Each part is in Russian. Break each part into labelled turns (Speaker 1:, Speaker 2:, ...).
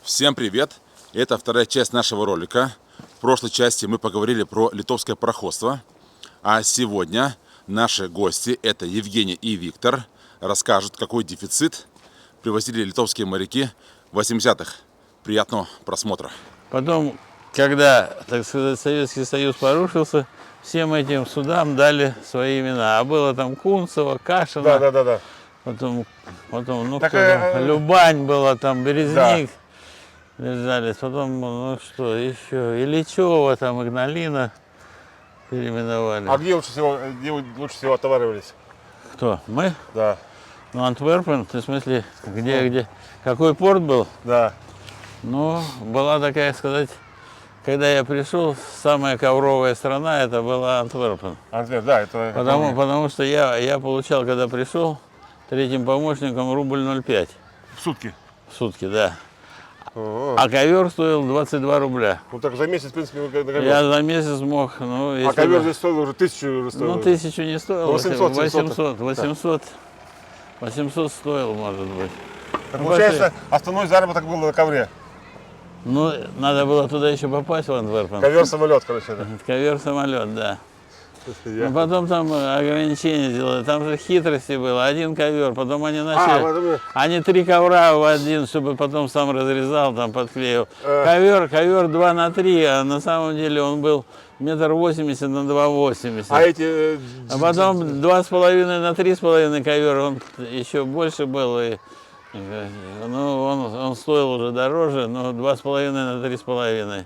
Speaker 1: Всем привет! Это вторая часть нашего ролика. В прошлой части мы поговорили про литовское пароходство. А сегодня наши гости, это Евгений и Виктор, расскажут, какой дефицит привозили литовские моряки в 80-х. Приятного просмотра.
Speaker 2: Потом, когда, так сказать, Советский Союз порушился, всем этим судам дали свои имена. А было там Кунцево, Кашина.
Speaker 3: Да.
Speaker 2: Потом ну
Speaker 3: Так,
Speaker 2: кто там, Любань была, там Березник. Лежались. Потом, ну что, еще Ильичева, там Игналина переименовали.
Speaker 3: А где лучше всего отоваривались?
Speaker 2: Кто? Мы?
Speaker 3: Да.
Speaker 2: Ну, Антверпен, ты в смысле, где? Какой порт был?
Speaker 3: Да.
Speaker 2: Ну, была такая, сказать, когда я пришел, самая ковровая страна, это была Антверпен.
Speaker 3: Да, это...
Speaker 2: Потому что я получал, когда пришел, третьим помощником рубль 0,5
Speaker 3: В сутки.
Speaker 2: в сутки, да.
Speaker 3: Ага.
Speaker 2: А ковер стоил 22 рубля.
Speaker 3: Ну так за месяц, в принципе, вы ковер.
Speaker 2: Я за месяц мог, ну, если
Speaker 3: А ковер
Speaker 2: бы-
Speaker 3: здесь стоил уже 1000 уже стоил.
Speaker 2: ну,
Speaker 3: уже.
Speaker 2: 1000 не стоил,
Speaker 3: 800,
Speaker 2: 800 стоил, может быть.
Speaker 3: Так,
Speaker 2: Ну,
Speaker 3: получается, основной заработок был на ковре.
Speaker 2: Ну, надо было туда еще попасть, в Антверпен.
Speaker 3: Ковер-самолет, короче. Да.
Speaker 2: Ковер-самолет, да.
Speaker 3: Я-
Speaker 2: Ну, потом там ограничения сделали, там же хитрости было, один ковер, потом они начали,
Speaker 3: вот
Speaker 2: они 3 ковра в один, чтобы потом сам разрезал, там подклеил.
Speaker 3: Э.
Speaker 2: Ковер 2 на 3, а на самом деле он был 1,80 на 2,80.
Speaker 3: А эти...
Speaker 2: А потом 2,5 на 3,5 ковер, он еще больше был, и, ну, он стоил уже дороже, но 2,5 на 3,5.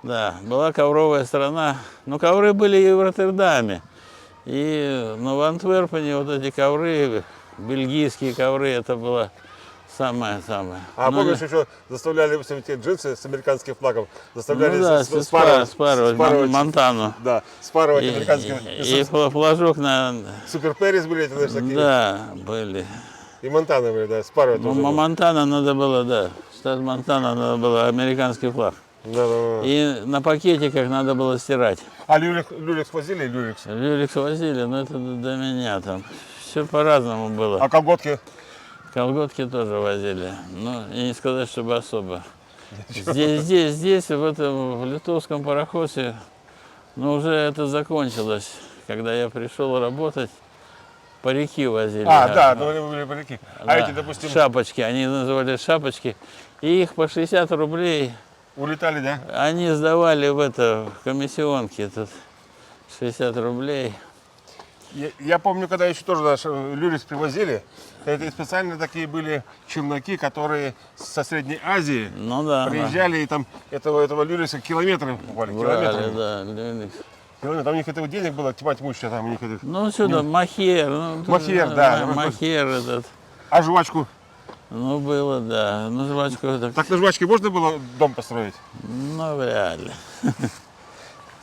Speaker 2: Да, была ковровая страна. Но ковры были и в Роттердаме. Но в Антверпене вот эти ковры, бельгийские ковры, это было самое-самое.
Speaker 3: А
Speaker 2: Ну,
Speaker 3: помнишь, еще заставляли все эти джинсы с американским флагом? Заставляли
Speaker 2: ну да, спарывать Монтану.
Speaker 3: Да, спарывать американским.
Speaker 2: И флажок на...
Speaker 3: Супер Пэрис были, это, знаешь, такие.
Speaker 2: Да, были.
Speaker 3: И Монтаны были, да, спарывать
Speaker 2: Ну,
Speaker 3: тоже было.
Speaker 2: Монтана надо было, да. Штат Монтана надо было американский флаг.
Speaker 3: Да.
Speaker 2: И на пакетиках надо было стирать.
Speaker 3: А люликс возили, люликс?
Speaker 2: Люликс возили, но это до меня там. Все по-разному было.
Speaker 3: А колготки?
Speaker 2: Колготки тоже возили. Но и не сказать, чтобы особо. Здесь в литовском пароходе, ну, уже это закончилось. Когда я пришел работать, парики возили.
Speaker 3: Да, ну они были парики. А
Speaker 2: Да,
Speaker 3: эти, допустим,
Speaker 2: шапочки, они называли шапочки. И их по 60 рублей
Speaker 3: улетали, да?
Speaker 2: они сдавали в комиссионке. Тут 60 рублей.
Speaker 3: Я помню, когда еще тоже наш люликс привозили, это специально такие были челноки, которые со Средней Азии
Speaker 2: Ну да.
Speaker 3: приезжали, и там этого люликса километры буквально,
Speaker 2: Брали,
Speaker 3: километры.
Speaker 2: да, люликс.
Speaker 3: Там у них этого денег было тьма тьмущая, там у них этих.
Speaker 2: Ну, сюда, махер. Ну,
Speaker 3: Махер, да.
Speaker 2: Махер этот.
Speaker 3: А жвачку?
Speaker 2: Ну, было, да. Ну, жвачку так,
Speaker 3: Так на жвачке можно было дом построить?
Speaker 2: ну, вряд ли.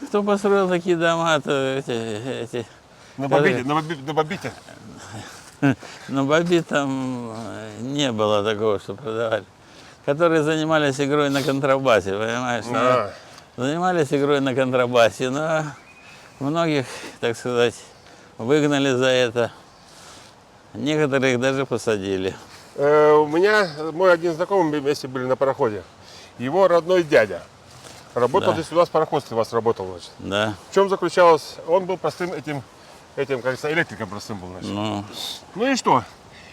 Speaker 2: Кто построил такие дома-то, эти...
Speaker 3: На Бобите?
Speaker 2: На Баби там не было такого, что продавали. Которые занимались игрой на контрабасе, понимаешь?
Speaker 3: А.
Speaker 2: Занимались игрой на контрабасе, но многих, так сказать, выгнали за это. Некоторых даже посадили.
Speaker 3: У меня мой один знакомый вместе были на пароходе. Его родной дядя работал здесь у нас в пароходстве, у вас работал, значит.
Speaker 2: Да.
Speaker 3: В чем заключалось? Он был простым этим, как говорится, электриком простым был, значит. Ну и что?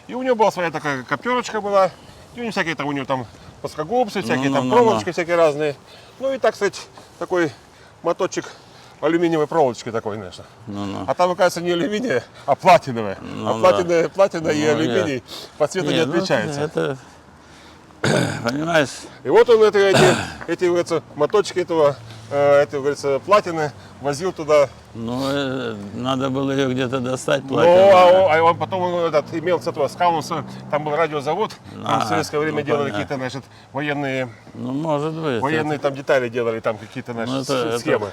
Speaker 3: И у него была своя такая коперочка была, и у него всякие там, плоскогубцы, всякие там проволочки всякие разные. Ну и, так сказать, такой моточек алюминиевой проволочки такой, конечно. А там, оказывается, не алюминия, а платиновая. Платина и алюминий по цвету не отличаются.
Speaker 2: Это, понимаешь,
Speaker 3: И вот он эти говорится, моточки этого, говорится, платины возил туда.
Speaker 2: ну, надо было ее где-то достать,
Speaker 3: Ну,
Speaker 2: платину.
Speaker 3: а он потом имел с этого Скаунса, там был радиозавод, там в советское время делали какие-то, значит, военные
Speaker 2: Ну, может быть.
Speaker 3: там детали делали, там какие-то, значит, схемы.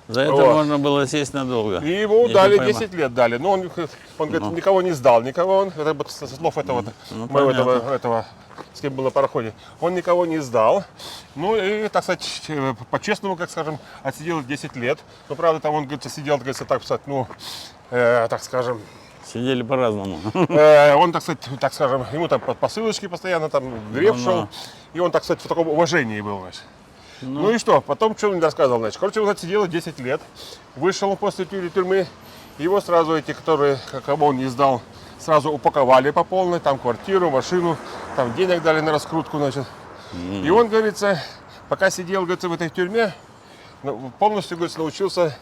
Speaker 2: За это можно было сесть надолго.
Speaker 3: И ему
Speaker 2: если
Speaker 3: дали
Speaker 2: поймать.
Speaker 3: 10 лет дали. Но он говорит, никого не сдал, никого. Это вот со слов этого, моего этого, с кем был на пароходе. Он никого не сдал. Ну и, так сказать, по-честному, как скажем, отсидел 10 лет. Но правда, там он, говорит, сидел, говорится, так сказать, так скажем,
Speaker 2: Сидели по-разному.
Speaker 3: Он, так сказать, так скажем, ему там посылочки постоянно там в греб шел. И он, так сказать, в таком уважении был, значит. Ну и что, потом что он мне рассказывал, значит. Короче, он отсидел 10 лет, вышел он после тюрьмы, его сразу эти, которые, кому он не сдал, сразу упаковали по полной, там квартиру, машину, там денег дали на раскрутку, значит. И он, говорится, пока сидел, говорится, в этой тюрьме, полностью, говорится, научился,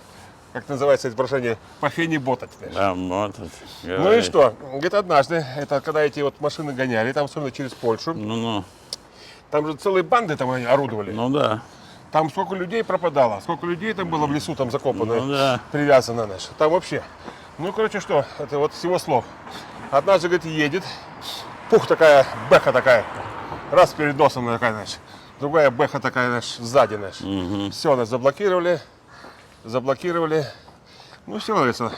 Speaker 3: как называется это выражение, по фене ботать.
Speaker 2: Да, ботать.
Speaker 3: Ну и что, говорит, однажды, это когда эти вот машины гоняли, там особенно через Польшу,
Speaker 2: Ну,
Speaker 3: там же целые банды там они орудовали.
Speaker 2: ну да.
Speaker 3: Там сколько людей пропадало, сколько людей там было в лесу там закопано,
Speaker 2: Ну да.
Speaker 3: привязано, значит. Там вообще. Ну, короче, что, это вот всего слов. Однажды, говорит, едет, пух такая, бэха такая, раз перед носом такая, значит. Другая бэха такая, значит, сзади, значит. Все, нас заблокировали. Ну, все, говорится,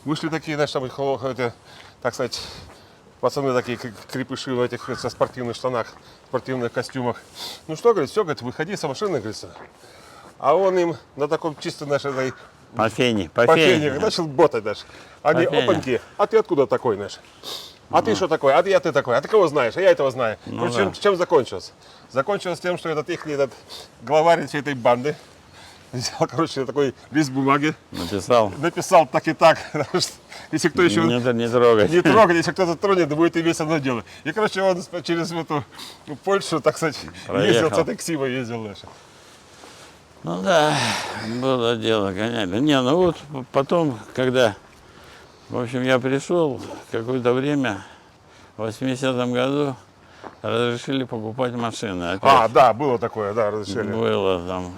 Speaker 3: вышли такие, значит, там, это, так сказать, пацаны такие крепыши в этих со спортивных штанах, спортивных костюмах. Ну что, говорит, все, говорит, выходи с машины, говорится. А он им на таком чисто нашей
Speaker 2: По фене.
Speaker 3: начал ботать даже. Они,
Speaker 2: По фене.
Speaker 3: опаньки, а ты откуда такой, знаешь? А ты что такой? А ты такой? А ты кого знаешь? А я этого знаю.
Speaker 2: Ну,
Speaker 3: Короче,
Speaker 2: да.
Speaker 3: чем закончилось? Закончилось тем, что этот главарь всей этой банды взял, короче, такой лист бумаги, написал так и так. Если кто еще
Speaker 2: Не трогать.
Speaker 3: не трогает, если кто-то тронет, то будет иметь одно дело. И, короче, он через эту Польшу, так сказать, ездил, с этой ксивой ездил. Знаешь.
Speaker 2: Ну да, было дело, конечно. Не, ну вот потом, когда, в общем, я пришел, какое-то время, в 80-м году, разрешили покупать машины. Опять.
Speaker 3: Да, было такое, да, разрешили.
Speaker 2: Было там.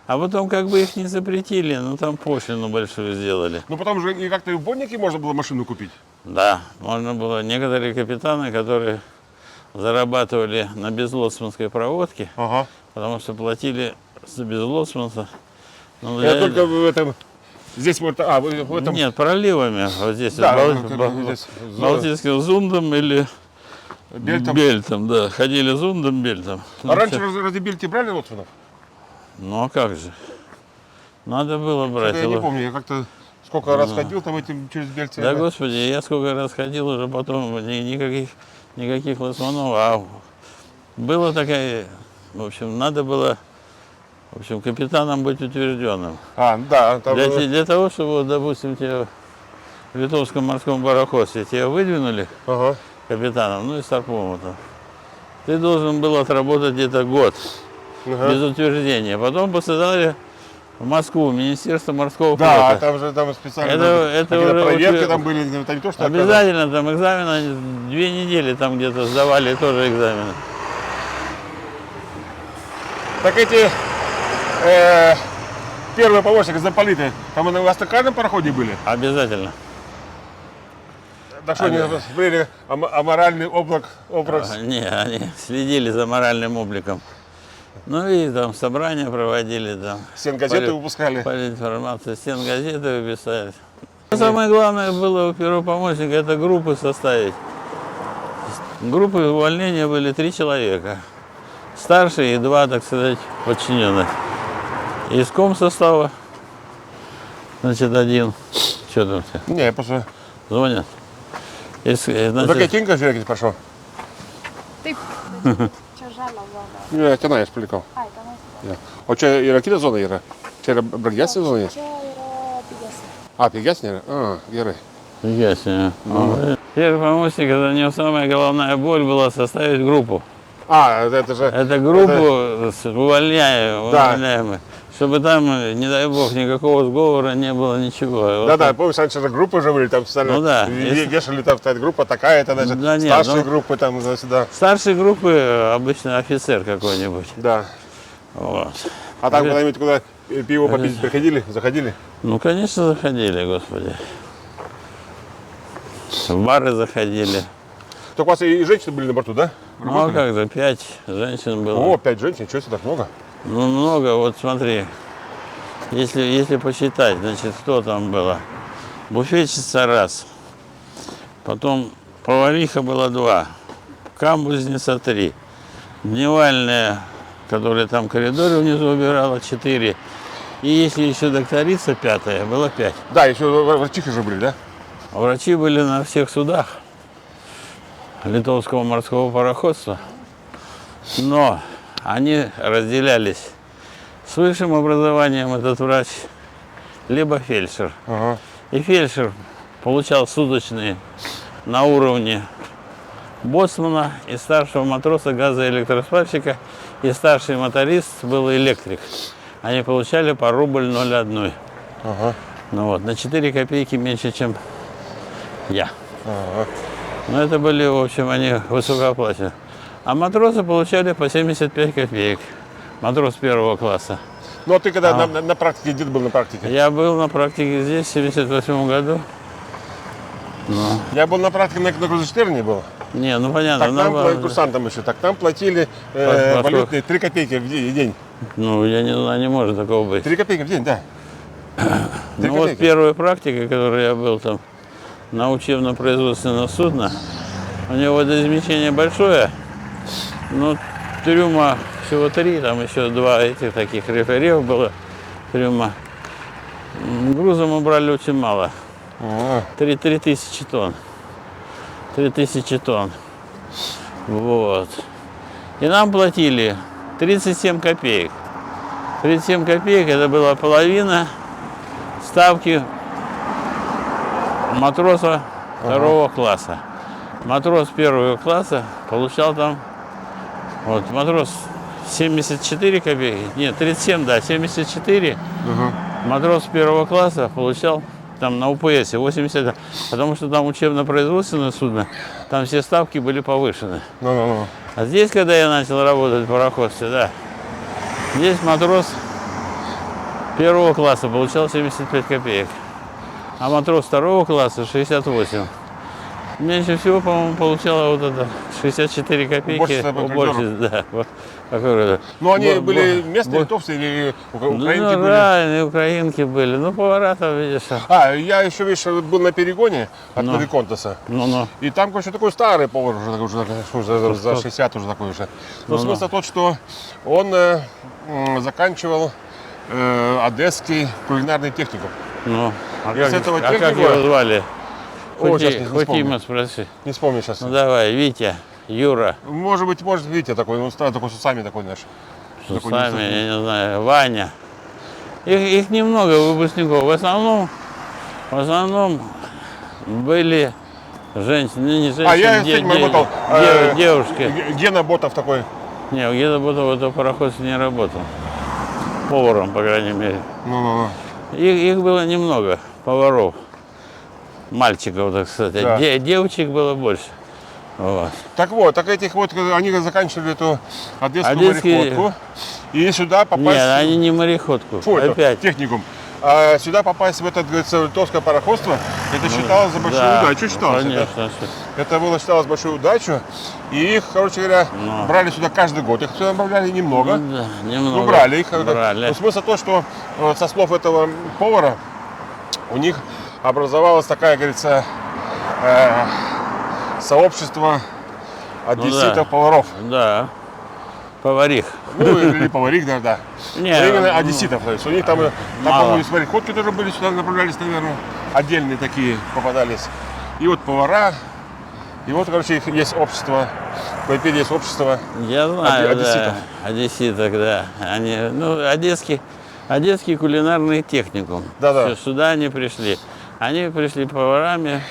Speaker 2: А потом как бы их не запретили, но там пошлину большую сделали.
Speaker 3: Ну, потом же и как-то и в Боннике можно было машину купить.
Speaker 2: Да, можно было. Некоторые капитаны, которые зарабатывали на безлоцманской проводке,
Speaker 3: Ага.
Speaker 2: потому что платили за безлоцманца. Ну,
Speaker 3: Я только в этом... Здесь может... в этом...
Speaker 2: Нет, проливами. Вот здесь,
Speaker 3: Да,
Speaker 2: здесь Балтийским зундом или бельтом, да. Ходили зундом, бельтом.
Speaker 3: А раньше разве бельти брали лоцманов?
Speaker 2: Ну а как же? Надо было брать.
Speaker 3: Я не помню, я как-то сколько раз ходил там этим через бельти.
Speaker 2: Да, господи, я сколько раз ходил уже потом, никаких лоцманов. А была такая, в общем, надо было, в общем, капитаном быть утвержденным.
Speaker 3: Да. Там...
Speaker 2: Для того, чтобы, вот, допустим, тебя в Литовском морском пароходстве тебя выдвинули капитаном, ну и старпомом там, ты должен был отработать где-то год без утверждения. Потом посылали в Москву, в Министерство морского флота.
Speaker 3: Да, там же там специально
Speaker 2: это уже
Speaker 3: проверки там были, там не то, что
Speaker 2: обязательно там экзамены, 2 недели там где-то сдавали тоже экзамены.
Speaker 3: Так эти первые помощники замполиты, там на каждом пароходе были?
Speaker 2: Обязательно.
Speaker 3: Так что они смотрели аморальный образ?
Speaker 2: Не, они следили за моральным обликом. Ну и там собрания проводили, там.
Speaker 3: Стенгазеты выпускали?
Speaker 2: Политинформацию, стенгазеты выписали. Самое главное было у первого помощника — это группы составить. Группы увольнения были 3 человека. Старшие и 2, так сказать, подчиненных. Из комсостава, значит, 1. Что там все?
Speaker 3: Не, я просто...
Speaker 2: Звонят.
Speaker 3: Какая тенька же пошел?
Speaker 4: Taip, čia žalia zona.
Speaker 3: Ne, tenai aš palikau.
Speaker 4: Ai, tenai.
Speaker 3: Ja. O čia yra kita zona yra? Čia yra brangesnė zona?
Speaker 4: Čia yra pigesnė.
Speaker 3: Pigesnė yra? Gerai.
Speaker 2: Ясно. Первый помощник, это у него самая головная боль была составить группу.
Speaker 3: Это же...
Speaker 2: Это группу увольняемых. Чтобы там, не дай бог, никакого сговора не было, ничего.
Speaker 3: Да, помнишь, раньше же группы же были, там специально вешали, там стоит группа такая-то, даже старшие группы там, сюда.
Speaker 2: Старшей группы обычно офицер какой-нибудь.
Speaker 3: Да.
Speaker 2: Вот.
Speaker 3: А там куда-нибудь, куда пиво попить приходили, заходили?
Speaker 2: Ну, конечно, заходили, господи. В бары заходили.
Speaker 3: Так у вас и женщины были на борту, да?
Speaker 2: Ну, а как же, 5 женщин было.
Speaker 3: О, 5 женщин, чего себе так много?
Speaker 2: Ну, много, вот смотри, если посчитать, значит, кто там была? Буфетчица 1, потом повариха была 2, камбузница 3, дневальная, которая там в коридоре внизу убирала, 4, и если еще докторица 5-я, было 5.
Speaker 3: Да, еще врачихи же были, да?
Speaker 2: Врачи были на всех судах Литовского морского пароходства, но они разделялись. С высшим образованием этот врач, либо фельдшер.
Speaker 3: Ага.
Speaker 2: И фельдшер получал суточные на уровне боцмана и старшего матроса газоэлектросварщика, и старший моторист был электрик. Они получали по рубль 0,1.
Speaker 3: Ага.
Speaker 2: Ну вот, на 4 копейки меньше, чем я.
Speaker 3: Ага.
Speaker 2: Но это были, в общем, они высокооплачиваемые. А матросы получали по 75 копеек. Матрос первого класса.
Speaker 3: Ну, а ты когда на практике, где ты был на практике?
Speaker 2: Я был на практике здесь в 78 году. Ну.
Speaker 3: Я был на практике на Крузенштерне был.
Speaker 2: Не, ну понятно.
Speaker 3: Так там курсантам еще. Так там платили валютные 3 копейки в день.
Speaker 2: Ну, я не знаю, не может такого быть.
Speaker 3: 3 копейки в день, да.
Speaker 2: Ну вот первая практика, которой я был там на учебно-производственном судне, у него водоизмещение большое, но трюма всего 3, там еще 2 этих таких реферев было, трюма. Груза мы брали очень мало, 3000 тонн. 3000 тонн. Вот. И нам платили 37 копеек. 37 копеек это была половина ставки матроса второго класса. Матрос первого класса получал там, вот матрос 74 копейки, нет, 37, да, 74. Матрос первого класса получал там на УПС 80, потому что там учебно-производственное судно, там все ставки были повышены. А здесь, когда я начал работать в пароходстве, да, здесь матрос первого класса получал 75 копеек, а матрос второго класса 68. Меньше всего, по-моему, получала вот это 64 копейки. Да.
Speaker 3: Ну, они были местные литовцы или украинки
Speaker 2: были?
Speaker 3: Да,
Speaker 2: украинки были. Ну, повара там, видишь.
Speaker 3: Я еще, видишь, был на перегоне от Виконтаса. И там, короче, такой старый повар, уже за 60 уже такой уже. Но смысл тот, что он заканчивал одесский кулинарный техникум.
Speaker 2: Ну, а как его звали? Хоть имя спроси.
Speaker 3: Не вспомню сейчас.
Speaker 2: Ну давай, Витя, Юра.
Speaker 3: Может Витя такой, он такой с усами такой наш.
Speaker 2: С усами, я не знаю, Ваня. Их немного выпускников. В основном были женщины, не женщины, девушки.
Speaker 3: Гена Ботов такой.
Speaker 2: Не, Гена Ботов в этом пароходстве не работал. Поваром, по крайней мере. Их было немного, поваров. Мальчиков, так сказать. Да. Девочек было больше. Вот.
Speaker 3: Так этих вот, они заканчивали эту одесскую мореходку. И сюда попасть...
Speaker 2: Нет, они не мореходку. Опять.
Speaker 3: Техникум. А сюда попасть в это, говорится, литовское пароходство, это считалось за большую удачу.
Speaker 2: Конечно.
Speaker 3: Это было считалось большой удачу. И их, короче говоря, брали сюда каждый год. Их сюда брали немного.
Speaker 2: Да, немного.
Speaker 3: Ну, брали их.
Speaker 2: Брали.
Speaker 3: Но смысл то, что со слов этого повара у них образовалось такая, говорится, сообщество одесситов-поваров.
Speaker 2: Да, поварих.
Speaker 3: Ну, или поварих, да. Именно одесситов. То есть у них там по-моему, мореходки тоже были, сюда направлялись, наверное, отдельные такие попадались. И вот повара, и вот, короче, их есть общество, в Клайпеде есть общество одесситов.
Speaker 2: Да, одесситов, да. Они, одесский кулинарный техникум.
Speaker 3: Да.
Speaker 2: Сюда они пришли. Они пришли поварами,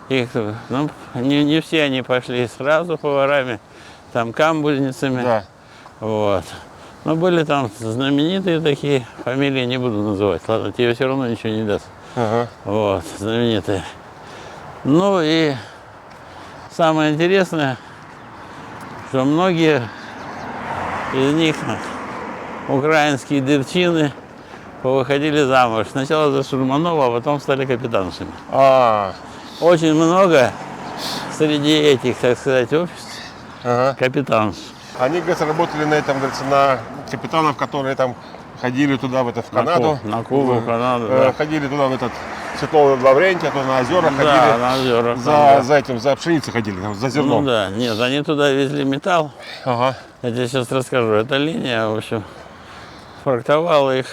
Speaker 2: не все они пошли сразу поварами, там камбузницами.
Speaker 3: Да.
Speaker 2: Вот. Но были там знаменитые такие, фамилии не буду называть, ладно, тебе все равно ничего не даст. Вот, знаменитые. Ну и самое интересное, что многие из них, украинские дырчины, повыходили замуж. Сначала за Шурманова, а потом стали капитаншами. Очень много среди этих, так сказать, обществ капитанш.
Speaker 3: Они, говорится, работали на этом, говорится, на капитанов, которые там ходили туда, в Канаду.
Speaker 2: На Кубу, в Канаду, да.
Speaker 3: Ходили туда, в этот Светлого Лаврентия, то на озера ходили.
Speaker 2: Да, на озера.
Speaker 3: За пшеницей ходили, за зерном.
Speaker 2: Ну да, нет, они туда везли металл. Я тебе сейчас расскажу. Эта линия, в общем, фрактовала их.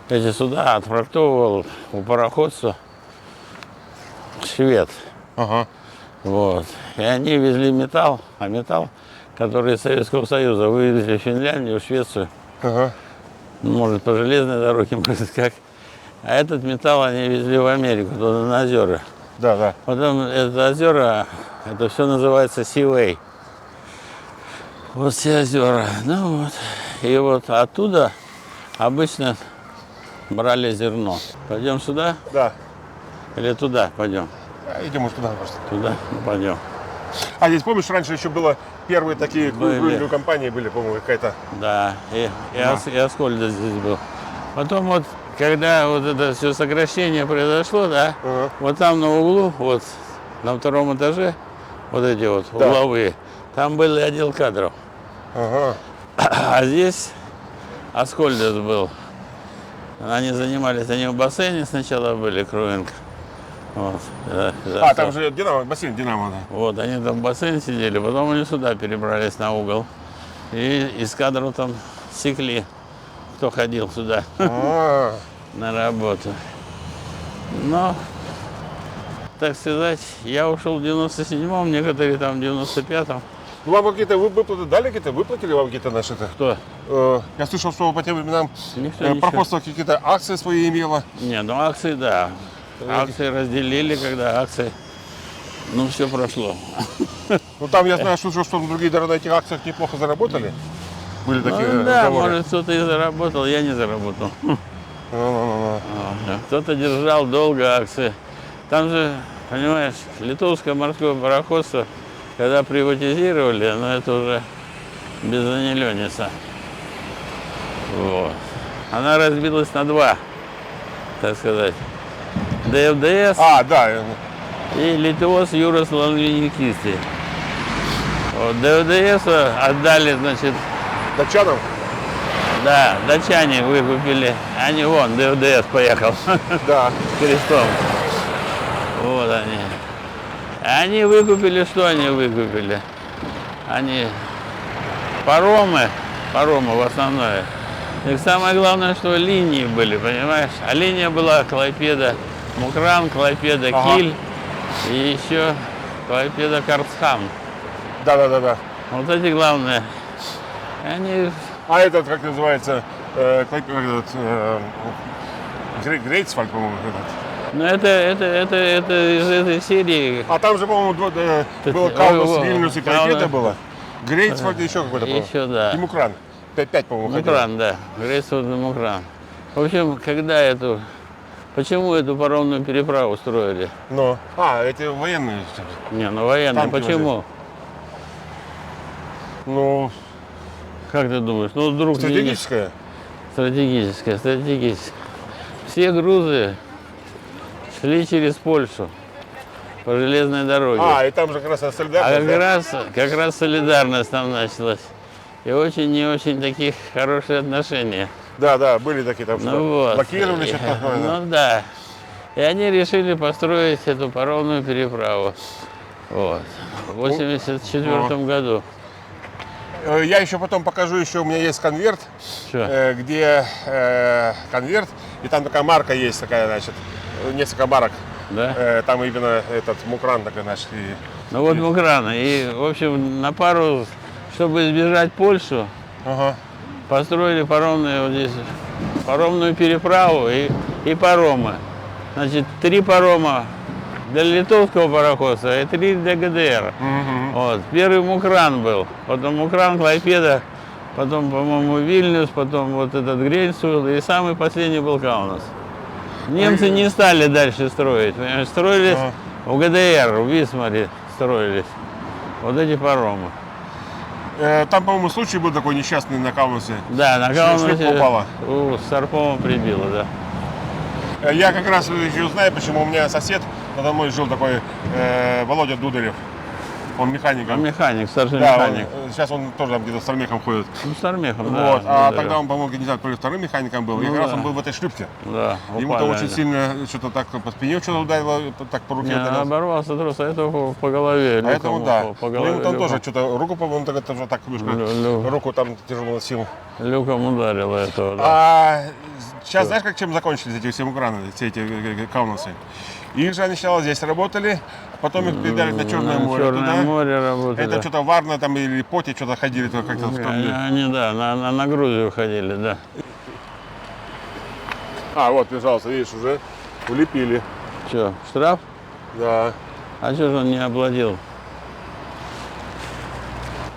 Speaker 2: Эти суда отфрактовывал у пароходства. швед.
Speaker 3: Ага.
Speaker 2: Вот. И они везли металл, а металл, который из Советского Союза, вывезли в Финляндию, в Швецию.
Speaker 3: Ага.
Speaker 2: Ну, может, по железной дороге, может, как. А этот металл они везли в Америку, туда на озера.
Speaker 3: Да, да.
Speaker 2: Потом это озера, это все называется Seaway. Вот все озера. Ну вот. И вот оттуда обычно брали зерно. Пойдем сюда
Speaker 3: Да.
Speaker 2: или туда пойдем?
Speaker 3: Идем уж туда просто.
Speaker 2: Туда? Ну, пойдем.
Speaker 3: А здесь, помнишь, раньше еще было первые такие
Speaker 2: Были.
Speaker 3: круизные компании были, по-моему, какая-то.
Speaker 2: Да, и Аскольда здесь был. Потом вот, когда вот это все сокращение произошло, да,
Speaker 3: Ага.
Speaker 2: вот там на углу, вот на втором этаже, вот эти вот
Speaker 3: Да.
Speaker 2: угловые, там был отдел кадров.
Speaker 3: Ага.
Speaker 2: А здесь Аскольдес был. Они занимались, они в бассейне сначала были, Круинг. Вот,
Speaker 3: А, там же Динамо, бассейн Динамо. Да.
Speaker 2: Вот, они там в бассейне сидели, потом они сюда перебрались на угол. И из кадров там секли, кто ходил сюда
Speaker 3: А,
Speaker 2: на работу. Но, так сказать, я ушел в 97-м, некоторые там в 95-м.
Speaker 3: Ну, вам какие-то выплаты дали, какие-то выплатили вам какие-то наши?
Speaker 2: Кто?
Speaker 3: Я слышал, что по тем временам
Speaker 2: Никто ничего.
Speaker 3: пароходство какие-то акции свои имело.
Speaker 2: Не, ну акции, да. Акции разделили, когда акции, ну, все прошло.
Speaker 3: Ну, там я знаю, что другие даже на этих акциях неплохо заработали. Были такие
Speaker 2: Ну, да,
Speaker 3: разговоры.
Speaker 2: может, кто-то и заработал, я не заработал.
Speaker 3: Ну.
Speaker 2: Кто-то держал долго акции. Там же, понимаешь, литовское морское пароходство, когда приватизировали, но это уже без Анилёниса. Вот. Она разбилась на два, так сказать. ДФДС
Speaker 3: А, да.
Speaker 2: и Литвос Юрос Лангвиникисти. Вот, ДФДС отдали, значит,
Speaker 3: Датчанам?
Speaker 2: да, датчане выкупили. Они вон, ДФДС поехал
Speaker 3: Да.
Speaker 2: крестом. Вот они. Они выкупили, что они выкупили? Они паромы в основное. И самое главное, что линии были, понимаешь? А линия была Клайпеда, Мукран, Клайпеда,
Speaker 3: Ага.
Speaker 2: Киль и еще Клайпеда, Карцхам.
Speaker 3: Да.
Speaker 2: Вот эти главные. Они,
Speaker 3: А этот, как называется, Грейцвальд, по-моему, этот.
Speaker 2: ну это из этой серии.
Speaker 3: А там же, по-моему, было Каунас, Вильнюс и Клайпеда было. Грейцвальд и еще какой-то был.
Speaker 2: Еще, да.
Speaker 3: И Мукран. 5, по-моему, ходил.
Speaker 2: Мукран, да. Грейсфорд и Мукран. В общем, почему эту паромную переправу строили?
Speaker 3: Но. Эти военные.
Speaker 2: Не, ну военные,
Speaker 3: Танки
Speaker 2: почему?
Speaker 3: Ну,
Speaker 2: Как ты думаешь? Ну, вдруг
Speaker 3: стратегическая.
Speaker 2: Стратегическая. Все грузы шли через Польшу по железной дороге.
Speaker 3: И там же как раз
Speaker 2: А
Speaker 3: солидарность.
Speaker 2: как раз солидарность там началась. И очень не очень таких хорошие отношения.
Speaker 3: Да, были такие там, что
Speaker 2: Ну вот.
Speaker 3: блокировали что-то такое.
Speaker 2: Ну да. И они решили построить эту паромную переправу. Вот. В 1984 году.
Speaker 3: Я еще потом покажу, еще у меня есть конверт,
Speaker 2: Что?
Speaker 3: где конверт, и там такая марка есть, такая, значит, несколько марок.
Speaker 2: Да?
Speaker 3: Там именно этот Мукран такой наш.
Speaker 2: Ну вот Мукрана. И, в общем, на пару, чтобы избежать Польшу,
Speaker 3: Ага.
Speaker 2: построили паромную вот здесь, паромную переправу и паромы. Значит, 3 парома для литовского пароходства и 3 для ГДР. Вот. Первый Мукран был, потом Мукран, Клайпеда, потом, по-моему, Вильнюс, потом вот этот Грейнсвилл, и самый последний был Каунас. Немцы не стали дальше строить, понимаешь, строились в ГДР, в Висмаре строились. Вот эти паромы.
Speaker 3: Там, по-моему, случай был такой несчастный на Каунасе.
Speaker 2: Да, на
Speaker 3: Шлюпка
Speaker 2: Каунасе
Speaker 3: упала.
Speaker 2: с Сарпомом прибило, да.
Speaker 3: Я как раз еще знаю, почему у меня сосед надо мной жил такой Володя Дударев. Он механиком.
Speaker 2: Механик, старший
Speaker 3: Да,
Speaker 2: механик.
Speaker 3: сейчас он тоже там где-то с Армехом ходит.
Speaker 2: Ну, с Армехом, да.
Speaker 3: Вот. А
Speaker 2: да,
Speaker 3: тогда он, по-моему, не знаю, то ли вторым механиком был. И
Speaker 2: Ну
Speaker 3: как раз
Speaker 2: да.
Speaker 3: он был в этой шлюпке.
Speaker 2: Да,
Speaker 3: Ему-то
Speaker 2: упали
Speaker 3: очень
Speaker 2: они.
Speaker 3: сильно что-то так по спине что-то ударило, так по руке
Speaker 2: Не,
Speaker 3: ударило.
Speaker 2: оборвался трос, а это по голове.
Speaker 3: А этому
Speaker 2: люком
Speaker 3: да.
Speaker 2: упал, по
Speaker 3: Ну,
Speaker 2: голове
Speaker 3: ему там
Speaker 2: люком.
Speaker 3: тоже что-то руку, по-моему, так это уже так немножко, руку там тяжело носил.
Speaker 2: Люком ударило этого, да.
Speaker 3: А сейчас знаешь, как чем закончились эти все украны, все эти каунасы? Их же сначала здесь работали, потом их передали на Черное море.
Speaker 2: Черное
Speaker 3: туда.
Speaker 2: море работали.
Speaker 3: Это что-то Варна там или Поти что-то ходили, то как-то в сторону.
Speaker 2: Они, да, на Грузию ходили, да.
Speaker 3: А, вот, пожалуйста, видишь, уже улепили.
Speaker 2: Что, штраф?
Speaker 3: Да.
Speaker 2: А что же он не оплатил?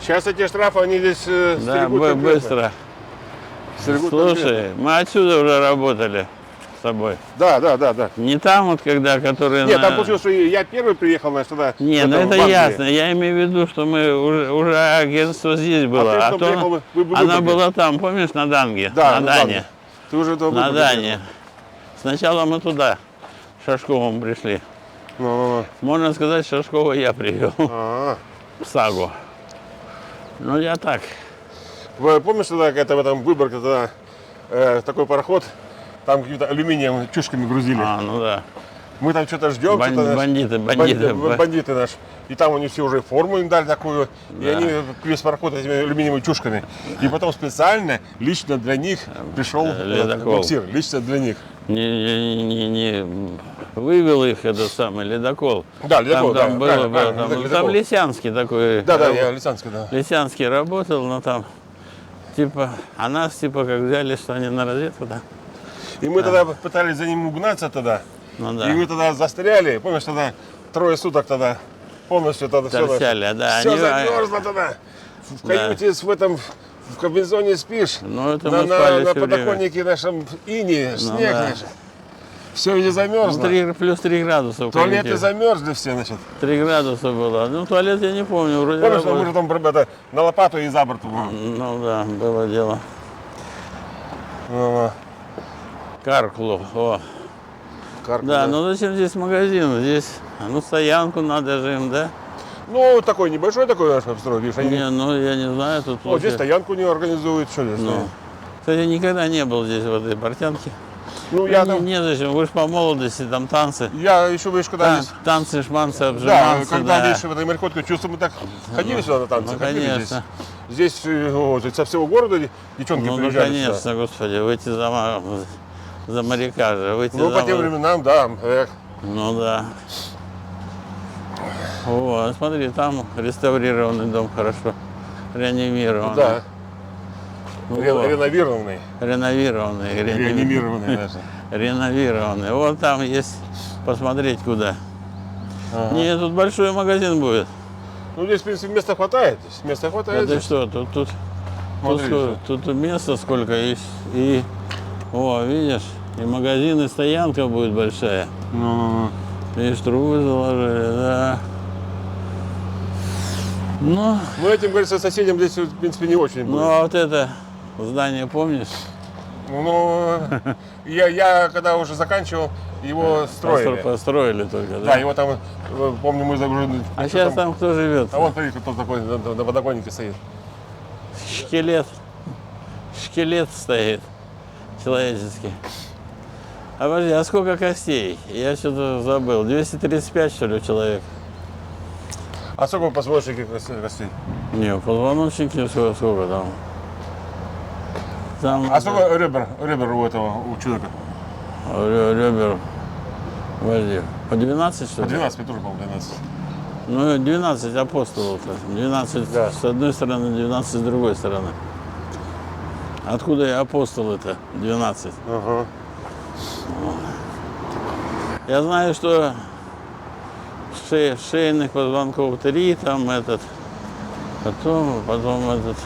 Speaker 3: Сейчас эти штрафы, они здесь
Speaker 2: Да,
Speaker 3: стерегут конкретно.
Speaker 2: быстро.
Speaker 3: Стерегут
Speaker 2: Слушай, мы отсюда уже работали с тобой.
Speaker 3: конкретно. Да.
Speaker 2: Не там вот, когда, которые...
Speaker 3: Нет, там получилось, что я первый приехал, значит, туда.
Speaker 2: Не, ну это ясно. Я имею в виду, что мы уже агентство здесь было.
Speaker 3: ты
Speaker 2: А
Speaker 3: потом
Speaker 2: то
Speaker 3: приехал, вы в
Speaker 2: она
Speaker 3: Выборге.
Speaker 2: была там, помнишь, на Данге?
Speaker 3: Да,
Speaker 2: на Дане.
Speaker 3: Ты уже этого
Speaker 2: На
Speaker 3: Выборга
Speaker 2: Дане.
Speaker 3: приехал.
Speaker 2: Сначала мы туда, Шашковым пришли.
Speaker 3: Ну.
Speaker 2: Можно сказать, Шашкова я привел
Speaker 3: А.
Speaker 2: в Сагу. Ну, я так.
Speaker 3: Вы помнишь, тогда, это в этом Выборге, тогда такой пароход, там каким-то алюминием чушками грузили.
Speaker 2: Ну да.
Speaker 3: Мы там что-то ждем, что-то
Speaker 2: Бандиты.
Speaker 3: бандиты наши. И там они все уже форму им дали такую, и они весь пароход этими алюминиевыми чушками. И потом специально, лично для них пришел
Speaker 2: ледокол.
Speaker 3: буксир, лично для них.
Speaker 2: Не вывел их этот самый ледокол.
Speaker 3: Да, ледокол,
Speaker 2: Там
Speaker 3: да,
Speaker 2: было,
Speaker 3: правильно,
Speaker 2: там
Speaker 3: ледокол.
Speaker 2: Лисянский такой.
Speaker 3: Да, я Лисянский, да.
Speaker 2: Лисянский работал, но там типа, а нас типа как взяли, что они на разведку, да?
Speaker 3: И мы тогда пытались за ним угнаться тогда.
Speaker 2: Ну да.
Speaker 3: И мы тогда застряли, помнишь, тогда 3 суток тогда полностью тогда
Speaker 2: Торчали, да,
Speaker 3: все
Speaker 2: они-
Speaker 3: замерзло тогда. В каюте в этом в комбинезоне спишь.
Speaker 2: Ну, это
Speaker 3: на
Speaker 2: мы спали
Speaker 3: на
Speaker 2: всё время.
Speaker 3: подоконнике нашем ине, снег
Speaker 2: да.
Speaker 3: наш. Все везде замерзло.
Speaker 2: Плюс 3 градуса. в
Speaker 3: Туалеты
Speaker 2: каюте.
Speaker 3: замерзли все, значит.
Speaker 2: 3 градуса было. Ну, туалет я не помню, вроде
Speaker 3: Помнишь, что мы
Speaker 2: работал.
Speaker 3: же там на лопату и за борт.
Speaker 2: Ну да, было дело.
Speaker 3: Ну,
Speaker 2: Карклу. О.
Speaker 3: карку,
Speaker 2: Да, ну зачем здесь магазин? Здесь, ну, стоянку надо же им, да?
Speaker 3: Ну, такой небольшой такой наш обстрой, видишь, они...
Speaker 2: Не, ну, я не знаю, тут...
Speaker 3: Вот здесь
Speaker 2: лучше-
Speaker 3: стоянку не организуют, что здесь?
Speaker 2: Ну, кстати, никогда не был здесь, в этой портянке.
Speaker 3: Ну, я там...
Speaker 2: Незачем, вы же по молодости, там танцы.
Speaker 3: Я еще, видишь, когда здесь...
Speaker 2: Танцы, шманцы,
Speaker 3: Да,
Speaker 2: обжиманцы,
Speaker 3: когда
Speaker 2: да.
Speaker 3: видишь, в этой мореходке чувствуем, мы так ходили сюда на танцы,
Speaker 2: ну,
Speaker 3: ходили
Speaker 2: конечно.
Speaker 3: здесь. Здесь вот, со всего города девчонки
Speaker 2: Ну,
Speaker 3: приезжали
Speaker 2: конечно,
Speaker 3: сюда.
Speaker 2: господи, выйти за моряка же, выйти
Speaker 3: Ну,
Speaker 2: за...
Speaker 3: по тем временам, да.
Speaker 2: Ну, да. О, смотри, там реставрированный дом хорошо, реанимированный.
Speaker 3: Да.
Speaker 2: Вот.
Speaker 3: Реновированный.
Speaker 2: Реновированный,
Speaker 3: Реанимированный даже.
Speaker 2: реновированный. Вот там есть посмотреть куда. Нет, тут большой магазин будет.
Speaker 3: Ну, здесь, в принципе, места хватает. Здесь места хватает.
Speaker 2: Это что, тут
Speaker 3: Смотри, что.
Speaker 2: тут места сколько есть. И, о, видишь, и магазин, и стоянка будет большая.
Speaker 3: Ну,
Speaker 2: Видишь, трубы заложили, да. Ну,
Speaker 3: ну, этим, говорится, соседям здесь, в принципе, не очень
Speaker 2: ну
Speaker 3: будет.
Speaker 2: а вот это здание помнишь?
Speaker 3: Ну, я когда уже заканчивал, его строили.
Speaker 2: Построили только, да?
Speaker 3: Да, его там, помню, мы загружены.
Speaker 2: А сейчас там кто живет?
Speaker 3: А вон, смотри, кто такой на подоконнике стоит.
Speaker 2: Шкелет. Шкелет стоит человеческий. А подожди, а сколько костей? Я что-то забыл. 235, что ли, человек?
Speaker 3: А сколько позвоночники костей?
Speaker 2: Не, позвоночники сколько там? Там
Speaker 3: А сколько ребер у этого, у человека?
Speaker 2: ребер, подожди, по 12, что
Speaker 3: По
Speaker 2: ли?
Speaker 3: 12, мне тоже, по-моему, 12.
Speaker 2: Ну, 12 апостолов-то. 12
Speaker 3: Да.
Speaker 2: с одной стороны, 12 с другой стороны. Откуда и апостолы-то 12?
Speaker 3: Ага.
Speaker 2: Я знаю, что шейных позвонков 3, там этот, потом этот,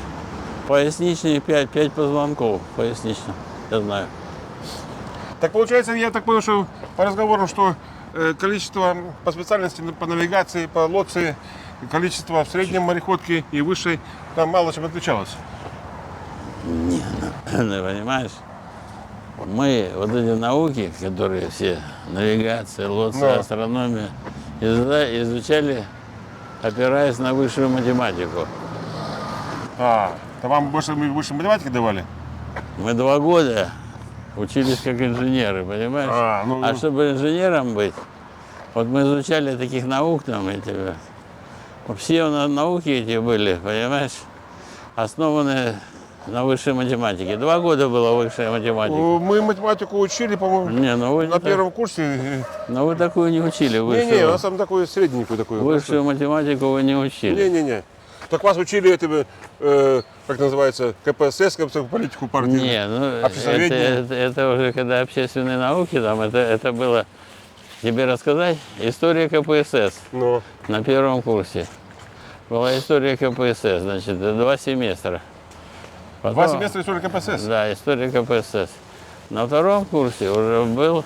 Speaker 2: поясничный 5 позвонков, пояснично, я знаю.
Speaker 3: Так получается, я так понял, что по разговору, что количество по специальности по навигации, по лоции, количество в среднем мореходке и высшей там мало чем отличалось.
Speaker 2: Не, ну, понимаешь, мы вот эти науки, которые все, навигация, лоция,
Speaker 3: Да.
Speaker 2: астрономия, изучали, опираясь на высшую математику.
Speaker 3: То вам больше математики давали?
Speaker 2: Мы 2 года учились как инженеры, понимаешь? А чтобы инженером быть, вот мы изучали таких наук там, эти, все у нас науки эти были, понимаешь, основаны на высшей математике. 2 года была высшая математика.
Speaker 3: Мы математику учили, по-моему,
Speaker 2: Не, ну вы
Speaker 3: на первом курсе.
Speaker 2: Но вы такую не учили.
Speaker 3: Не-не, у нас там такую средненькую такую.
Speaker 2: Высшую математику вы не учили.
Speaker 3: Не-не-не. Так вас учили, как называется, КПСС, политику партии?
Speaker 2: Не, ну это уже когда общественные науки, там это было, тебе рассказать, история КПСС на первом курсе. Была история КПСС, значит, 2 семестра. Потом,
Speaker 3: 2 семестра истории КПСС?
Speaker 2: Да, история КПСС. На втором курсе уже был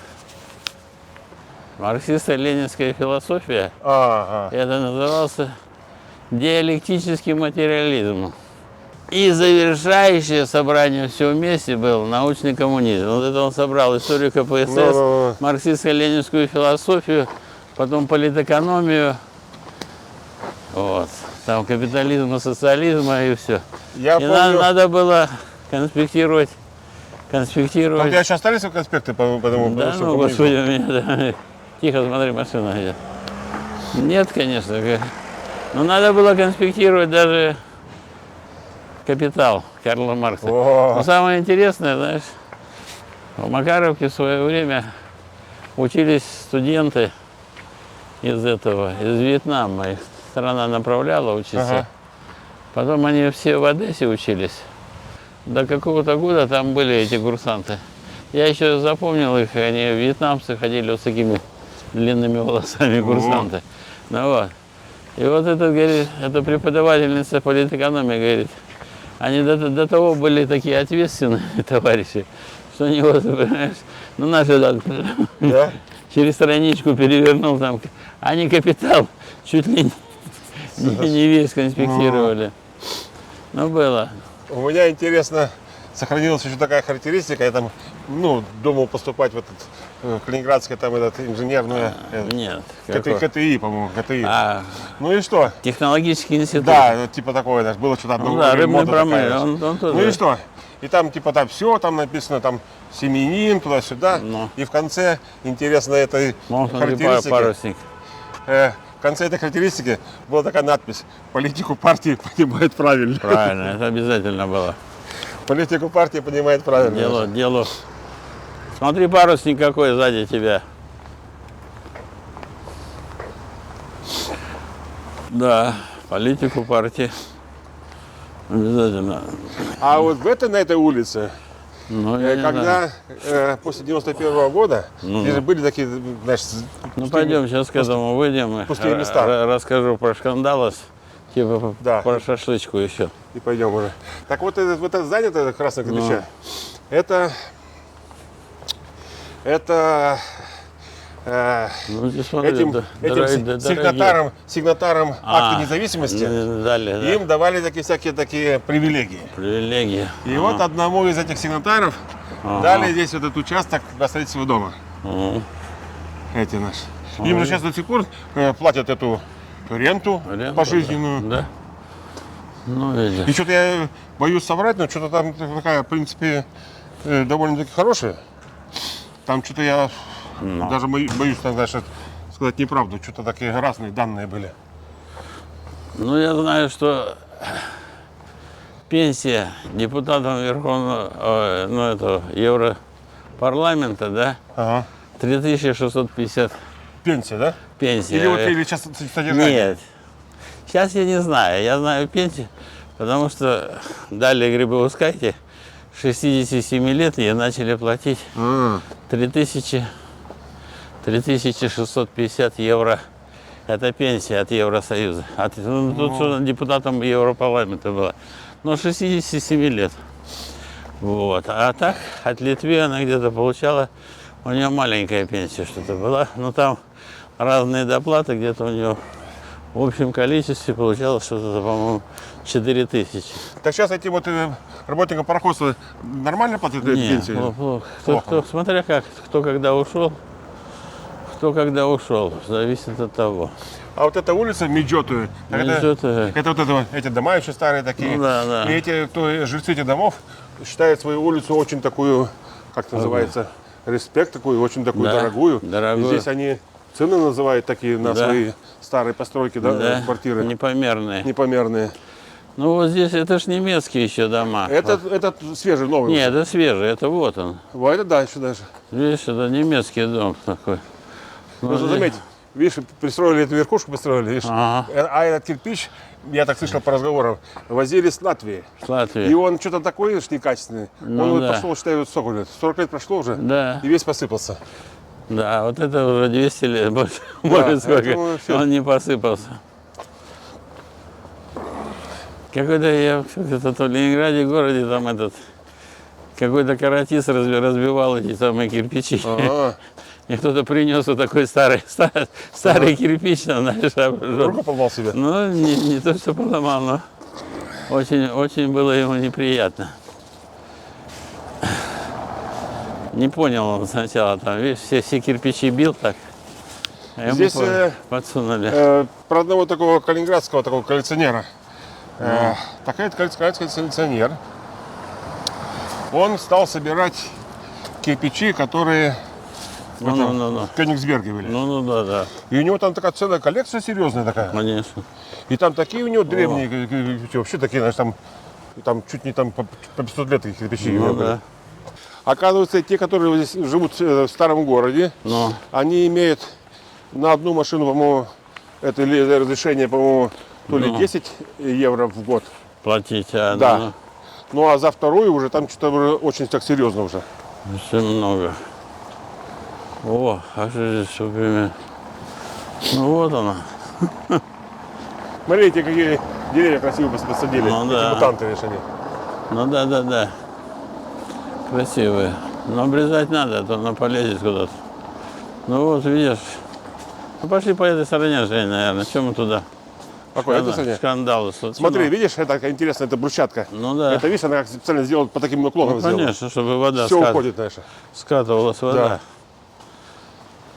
Speaker 2: марксистско-ленинская философия. Это назывался диалектический материализм. И завершающее собрание все вместе был научный коммунизм. Вот это он собрал историю КПСС, марксистско-ленинскую философию, потом политэкономию, вот, там капитализм и социализм и все.
Speaker 3: Я
Speaker 2: и
Speaker 3: помню...
Speaker 2: надо было конспектировать.
Speaker 3: А у тебя еще остались конспекты по этому?
Speaker 2: Да, ну, господи, у меня, да. Тихо, смотри, машина идет. Нет, конечно. Но надо было конспектировать даже «Капитал» Карла Маркса. Но самое интересное, знаешь, в Макаровке в свое время учились студенты из Вьетнама. Их страна направляла учиться. Потом они все в Одессе учились. До какого-то года там были эти курсанты. Я еще запомнил их, они вьетнамцы ходили вот с такими длинными волосами курсанты. Ну вот. И вот это, говорит, эта преподавательница политэкономии говорит, они до того были такие ответственные товарищи, что они вот, понимаешь, ну наши да? Через страничку перевернул там, они «Капитал» чуть ли не весь конспектировали. Ну было.
Speaker 3: У меня интересно, сохранилась еще такая характеристика, я там, думал поступать в этот Калининградское, там этот инженерное,
Speaker 2: нет,
Speaker 3: КТИ, по-моему, КТИ. Ну и что?
Speaker 2: Технологический институт.
Speaker 3: Да, типа такое, даже было что-то.
Speaker 2: Да, рыбный промышленность.
Speaker 3: Ну и что? И там типа там все, там написано там семьянин, туда-сюда. И в конце, интересно, этой характеристики. В конце этой характеристики была такая надпись: политику партии понимает правильно.
Speaker 2: Правильно, это обязательно было.
Speaker 3: Политику партии понимает правильно.
Speaker 2: Дело. Смотри, парусник какой сзади тебя. Да, политику партии. Обязательно.
Speaker 3: А вот на этой улице, когда после 91-го года, здесь же были такие, знаешь,
Speaker 2: пойдем сейчас к этому выйдем.
Speaker 3: Пустые места.
Speaker 2: Расскажу про шкандалос, типа про шашлычку еще.
Speaker 3: И пойдем уже. Так вот это здание, это красное кирпича, это этим сигнатарам акта независимости им давали всякие привилегии. И вот одному из этих сигнатаров дали здесь вот этот участок для строительства дома. Эти наши. Им же сейчас до сих пор платят эту ренту пожизненную.
Speaker 2: Да. Ну, видишь.
Speaker 3: И что-то я боюсь соврать, но что-то там такая, в принципе, довольно-таки хорошая. Там что-то я даже боюсь, знаешь, сказать неправду. Что-то такие разные данные были.
Speaker 2: Ну, я знаю, что пенсия депутатам Верховного, Европарламента, да? 3650.
Speaker 3: Пенсия, да?
Speaker 2: Пенсия.
Speaker 3: Или сейчас содержание?
Speaker 2: Нет. Сейчас я не знаю. Я знаю пенсию, потому что дали Грибоускайте 67 лет и начали платить 3650 евро. Это пенсия от Евросоюза. Тут депутатом Европарламента было. Но 67 лет. Вот. А так, от Литвы она где-то получала, у нее маленькая пенсия что-то была. Но там разные доплаты, где-то у нее в общем количестве получалось что-то, по-моему, 4000.
Speaker 3: Так сейчас эти вот работникам пароходства нормально платят пенсию?
Speaker 2: Плохо. Смотря как, кто когда ушел, Кто когда ушел, зависит от того.
Speaker 3: А вот эта улица Меджотую,
Speaker 2: Меджотую.
Speaker 3: это вот эти дома еще старые такие.
Speaker 2: Ну да, да.
Speaker 3: И эти, кто жильцы этих домов, считают свою улицу очень такую, как это называется, респект такую, очень такую
Speaker 2: Да,
Speaker 3: дорогую.
Speaker 2: дорогую.
Speaker 3: И здесь они цены называют такие на
Speaker 2: Да.
Speaker 3: свои старые постройки, да,
Speaker 2: Да,
Speaker 3: квартиры.
Speaker 2: непомерные.
Speaker 3: Непомерные.
Speaker 2: Ну вот здесь, это ж немецкие еще дома.
Speaker 3: Это свежий, новый.
Speaker 2: Нет, это свежий, это вот он.
Speaker 3: Вот это дальше даже.
Speaker 2: Видишь, это немецкий дом такой.
Speaker 3: Просто заметь, видишь, пристроили эту верхушку, видишь,
Speaker 2: Ага.
Speaker 3: а этот кирпич, я так слышал по разговорам, возили с Латвии.
Speaker 2: С Латвии.
Speaker 3: И он что-то такой, видишь, некачественный.
Speaker 2: Ну
Speaker 3: Он вот
Speaker 2: да.
Speaker 3: пошел, считай, вот сколько лет? 40 лет прошло уже,
Speaker 2: Да.
Speaker 3: и весь посыпался.
Speaker 2: Да, вот это уже 200 лет, больше сколько,
Speaker 3: это всё.
Speaker 2: он не посыпался. Какой-то я в Ленинграде городе там этот, какой-то каратист разбивал эти самые кирпичи.
Speaker 3: Ага.
Speaker 2: И кто-то принес вот такой старый кирпич, знаешь,
Speaker 3: Руку поломал себе.
Speaker 2: ну, не то, что поломал, но очень было ему неприятно. Не понял он сначала, там, видишь, все кирпичи бил так. А ему
Speaker 3: Здесь,
Speaker 2: подсунули.
Speaker 3: Про одного такого калининградского такого коллекционера. Такой коллекционер. Он стал собирать кирпичи, которые в Кёнигсберге были.
Speaker 2: Ну, да,
Speaker 3: И у него там такая целая коллекция серьезная такая.
Speaker 2: конечно.
Speaker 3: И там такие у него древние кирпичи, вообще такие, знаешь, там чуть не там по 500 лет таких кирпичей.
Speaker 2: Ну, да.
Speaker 3: Оказывается, те, которые здесь живут в старом городе,
Speaker 2: Ну,
Speaker 3: они имеют на одну машину, по-моему, это разрешение, по-моему, то ли 10 евро в год.
Speaker 2: платить,
Speaker 3: Да. Ну а за вторую уже там что-то очень так серьезно уже.
Speaker 2: очень много. О, а что здесь, например? Ну, вот она.
Speaker 3: Смотрите, какие деревья красивые посадили.
Speaker 2: Ну,
Speaker 3: Эти
Speaker 2: да.
Speaker 3: мутанты, видишь, они.
Speaker 2: Ну, да. Красивые. Но обрезать надо, а то она полезет куда-то. Ну, вот, видишь. Ну, пошли по этой стороне, Жень, наверное. Чем мы туда?
Speaker 3: Какой это, Саня?
Speaker 2: Скандалы.
Speaker 3: Смотри, видишь, это какая интересная, это брусчатка.
Speaker 2: Ну, да.
Speaker 3: Это, видишь, она как специально сделана по таким наклонам.
Speaker 2: Ну, конечно, чтобы вода
Speaker 3: Все уходит, знаешь.
Speaker 2: скатывалась вода.
Speaker 3: Да.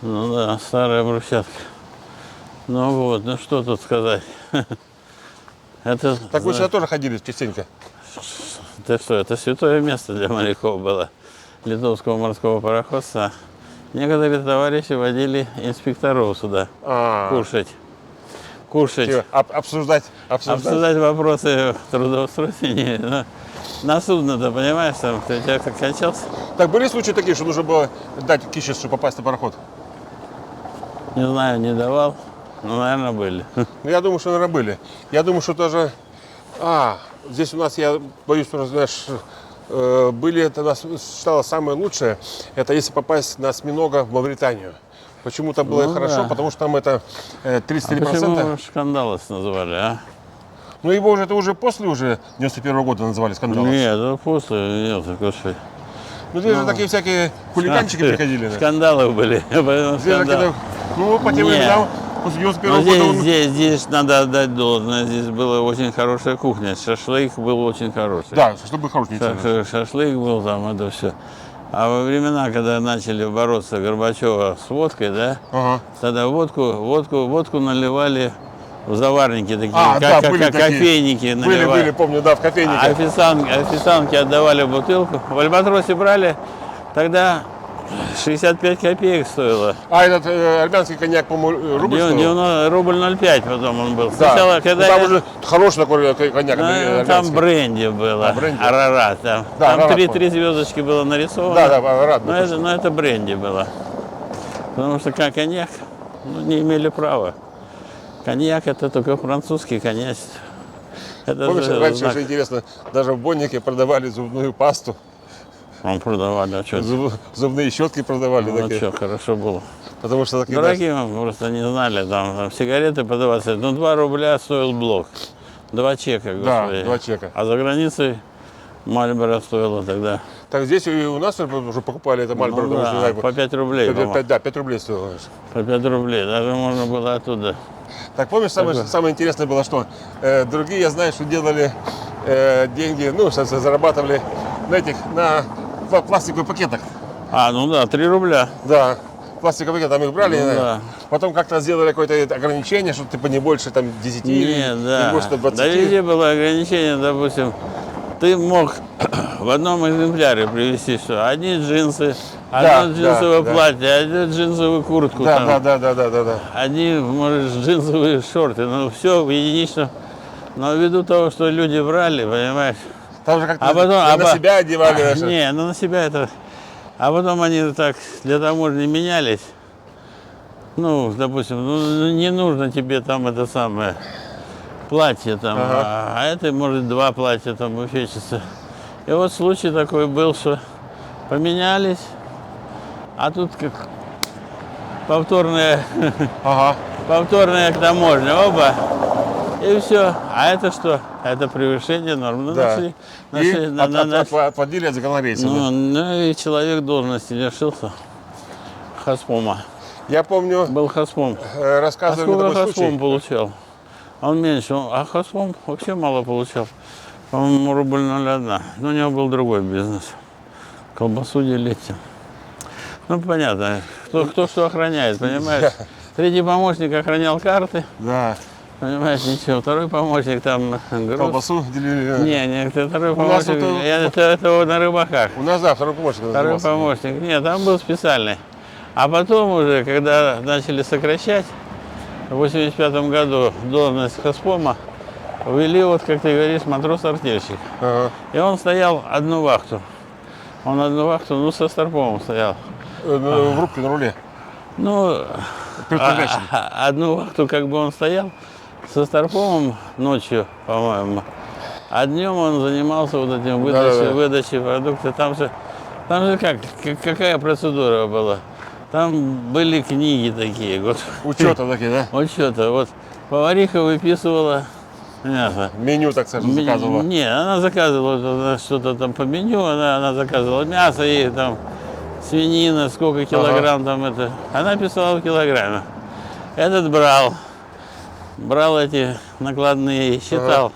Speaker 2: Ну да, старая брусчатка. Ну вот, ну что тут сказать. Это,
Speaker 3: Так вы сюда тоже ходили частенько?
Speaker 2: это что, это святое место для моряков было. Литовского морского пароходства. Некоторые товарищи водили инспекторов сюда кушать.
Speaker 3: Обсуждать.
Speaker 2: Обсуждать вопросы трудоустройства. На судно-то, понимаешь, там, у тебя как кончался?
Speaker 3: Так, были случаи такие, что нужно было дать кищес, чтобы попасть на пароход?
Speaker 2: Не знаю, не давал. Ну, наверное, были.
Speaker 3: Ну, я думаю, что, наверное, были. Я думаю, что даже... здесь у нас, я боюсь, что, знаешь, были, это у нас считалось самое лучшее, это если попасть на осьминога в Мавританию. Почему там было хорошо?
Speaker 2: Да.
Speaker 3: Потому что там это 33%.
Speaker 2: Почему скандалос называли, а?
Speaker 3: Ну, его уже, это уже после уже 91 года называли скандалом.
Speaker 2: Нет, это после, нет, господи.
Speaker 3: Ну, здесь же такие всякие хулиганчики приходили. Да.
Speaker 2: Скандалы были, поэтому
Speaker 3: Здесь же
Speaker 2: скандал.
Speaker 3: ну, по тем
Speaker 2: Нет.
Speaker 3: временам, после 91
Speaker 2: Но
Speaker 3: года...
Speaker 2: здесь надо отдать должное, здесь была очень хорошая кухня, шашлык был очень хороший.
Speaker 3: Да, чтобы хороший не
Speaker 2: Шашлык был там, это все. А во времена, когда начали бороться Горбачева с водкой, да,
Speaker 3: Ага.
Speaker 2: тогда водку наливали в заварники такие,
Speaker 3: да, были такие.
Speaker 2: кофейники наливали.
Speaker 3: Были, помню, да, в кофейнике.
Speaker 2: А официантки отдавали бутылку. В Альбатросе брали, тогда 65 копеек стоило.
Speaker 3: А этот армянский коньяк, по-моему, рубль стоил?
Speaker 2: 90, рубль 0,5 потом он был.
Speaker 3: Да.
Speaker 2: Сначала, когда
Speaker 3: там
Speaker 2: я-
Speaker 3: уже хороший такой коньяк.
Speaker 2: там
Speaker 3: армянский.
Speaker 2: бренди было,
Speaker 3: бренди.
Speaker 2: Арарат. Там,
Speaker 3: Да,
Speaker 2: там
Speaker 3: Арарат,
Speaker 2: три звездочки было нарисовано.
Speaker 3: Да, рад.
Speaker 2: Но это бренди было. Потому что коньяк не имели права. Коньяк это только французский коньяк. Это
Speaker 3: Помнишь,
Speaker 2: же
Speaker 3: раньше
Speaker 2: знак.
Speaker 3: же интересно, даже в Боннике продавали зубную пасту,
Speaker 2: Он продавали, а что?
Speaker 3: зубные щетки продавали.
Speaker 2: Ну
Speaker 3: такие.
Speaker 2: что, хорошо было.
Speaker 3: Потому что такие,
Speaker 2: Дураки мы просто не знали, там сигареты продаваться. Ну, 2 рубля стоил блок. 2 чека, господи.
Speaker 3: 2 чека.
Speaker 2: А за границей Мальборо стоило тогда.
Speaker 3: Так здесь и у нас уже покупали это Мальборо,
Speaker 2: Ну,
Speaker 3: потому
Speaker 2: да,
Speaker 3: что
Speaker 2: по 5 рублей, по-моему.
Speaker 3: 5 рублей стоило.
Speaker 2: По 5 рублей. Даже можно было оттуда.
Speaker 3: Так помнишь, самое интересное было, что другие, я знаю, что делали деньги, ну, что зарабатывали на пластиковых пакетах.
Speaker 2: Ну да, 3 рубля.
Speaker 3: Да, пластиковые, там их брали,
Speaker 2: Ну
Speaker 3: не знаю.
Speaker 2: да.
Speaker 3: Потом как-то сделали какое-то ограничение, что типа не больше там 10 или
Speaker 2: Нет, да.
Speaker 3: не больше там 20.
Speaker 2: Да везде было ограничение, допустим, ты мог в одном экземпляре привезти что? Одни джинсы, одно джинсовое
Speaker 3: да.
Speaker 2: платье, одну джинсовую куртку,
Speaker 3: Да,
Speaker 2: там,
Speaker 3: да.
Speaker 2: одни, может, джинсовые шорты, ну все в единичном. Но ввиду того, что люди брали, понимаешь,
Speaker 3: Там же как-то
Speaker 2: а потом,
Speaker 3: на себя одевали. знаешь.
Speaker 2: Не, ну на себя это. А потом они так для таможни менялись. Ну, допустим, ну, не нужно тебе там это самое платье там, а это может два платья там буфетчица. И вот случай такой был, что поменялись, а тут как повторная
Speaker 3: Ага.
Speaker 2: к таможне, оба. И все. А это что? Это превышение норм. Ну,
Speaker 3: Да.
Speaker 2: нашли,
Speaker 3: И отводили от законорейса.
Speaker 2: ну, ну и человек должности лишился Хаспома.
Speaker 3: Я помню,
Speaker 2: Был Хаспом. А
Speaker 3: рассказывали
Speaker 2: сколько
Speaker 3: такой
Speaker 2: Хаспом
Speaker 3: случай.
Speaker 2: получал? Он меньше. А Хаспом вообще мало получал. По-моему, рубль 0,1. Но у него был другой бизнес. Колбасу делить. Ну, понятно. Кто что охраняет, понимаешь? Третий помощник охранял карты.
Speaker 3: Да.
Speaker 2: Понимаешь, ничего. Второй помощник там груз.
Speaker 3: Колбасу делили.
Speaker 2: Не, второй
Speaker 3: нас
Speaker 2: помощник.
Speaker 3: вот
Speaker 2: Это вот на рыбаках.
Speaker 3: У нас, да, второй помощник
Speaker 2: Второй
Speaker 3: назывался.
Speaker 2: помощник. Нет, там был специальный. А потом уже, когда начали сокращать, в 85 году должность Хаспома ввели, вот как ты говоришь, матрос-артельщик.
Speaker 3: Ага.
Speaker 2: И он стоял одну вахту. Он одну вахту, ну, со Старпомом стоял.
Speaker 3: В рубке на руле.
Speaker 2: Ну,
Speaker 3: Предпрягательный.
Speaker 2: одну вахту как бы он стоял со Старпомом ночью, по-моему. А днем он занимался вот этим выдачей продуктов. Там же какая процедура была? Там были книги такие. Вот,
Speaker 3: Учета такие, да?
Speaker 2: учета. Вот повариха выписывала мясо.
Speaker 3: Меню, так скажем, заказывала.
Speaker 2: Не, она заказывала она что-то там по меню, она заказывала мясо и там свинина, сколько килограмм там это. Она писала в килограмме. Этот брал эти накладные, считал,